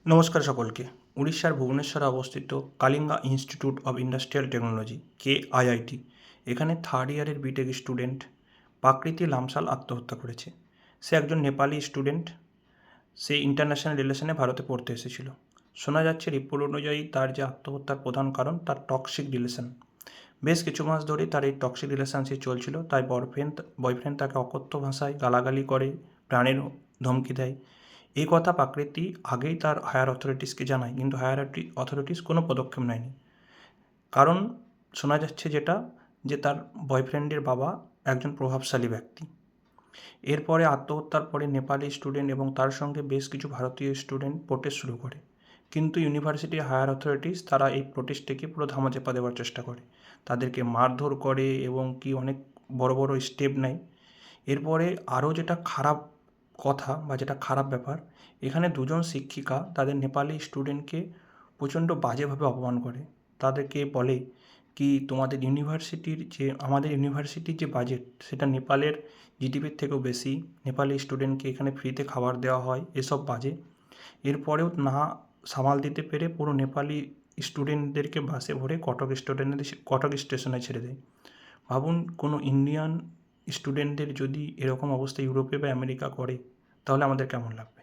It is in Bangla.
নমস্কার সকলকে। উড়িষ্যার ভুবনেশ্বরে অবস্থিত Kalinga institute of industrial technology KIIT এখানে থার্ড ইয়ারের বিটেক স্টুডেন্ট প্রাকৃতি লামসাল আত্মহত্যা করেছে। সে একজন নেপালি স্টুডেন্ট। সে ইন্টারন্যাশনাল রিলেশনে ভারতে পড়তে এসেছিল। শোনা যাচ্ছে রিপোর্ট অনুযায়ী তার যে আত্মহত্যার প্রধান কারণ তার টক্সিক রিলেশন। বেশ কিছু মাস ধরে তার এই টক্সিক রিলেশনশিপ চলছিল। তাই বয়ফ্রেন্ড তাকে অকথ্য ভাষায় গালাগালি করে, প্রাণের ধমকি দেয়। এই কথা প্রাকৃতি আগেই তার হায়ার অথরিটিসকে জানায়, কিন্তু হায়ার অথরিটিস কোনো পদক্ষেপ নেয়নি। কারণ শোনা যাচ্ছে যে তার বয়ফ্রেন্ডের বাবা একজন প্রভাবশালী ব্যক্তি। এরপরে আত্মহত্যার পরে নেপালি স্টুডেন্ট এবং তার সঙ্গে বেশ কিছু ভারতীয় স্টুডেন্ট প্রোটেস্ট শুরু করে। কিন্তু ইউনিভার্সিটি হায়ার অথরিটিস তারা এই প্রোটেস্টটিকে পুরো ধামাচাপা দেওয়ার চেষ্টা করে, তাদেরকে মারধর করে এবং কি অনেক বড় বড় স্টেপ নেয়। এরপরে আরও যেটা খারাপ কথা বা যেটা খারাপ ব্যাপার, এখানে দুজন শিক্ষিকা তাদের নেপালি স্টুডেন্টকে প্রচণ্ড বাজেভাবে অপমান করে। তাদেরকে বলে কি আমাদের ইউনিভার্সিটির যে বাজেট সেটা নেপালের জিডিপির থেকেও বেশি, নেপালি স্টুডেন্টকে এখানে ফ্রিতে খাবার দেওয়া হয়, এসব বাজে। এরপরেও না সামাল দিতে পেরে পুরো নেপালি স্টুডেন্টদেরকে বাসে ভরে কটক স্টেশনে ছেড়ে দেয়। ভাবুন, কোনো ইন্ডিয়ান স্টুডেন্টদের যদি এরকম অবস্থা ইউরোপে বা আমেরিকা করে, তাহলে আমাদের কেমন লাগবে।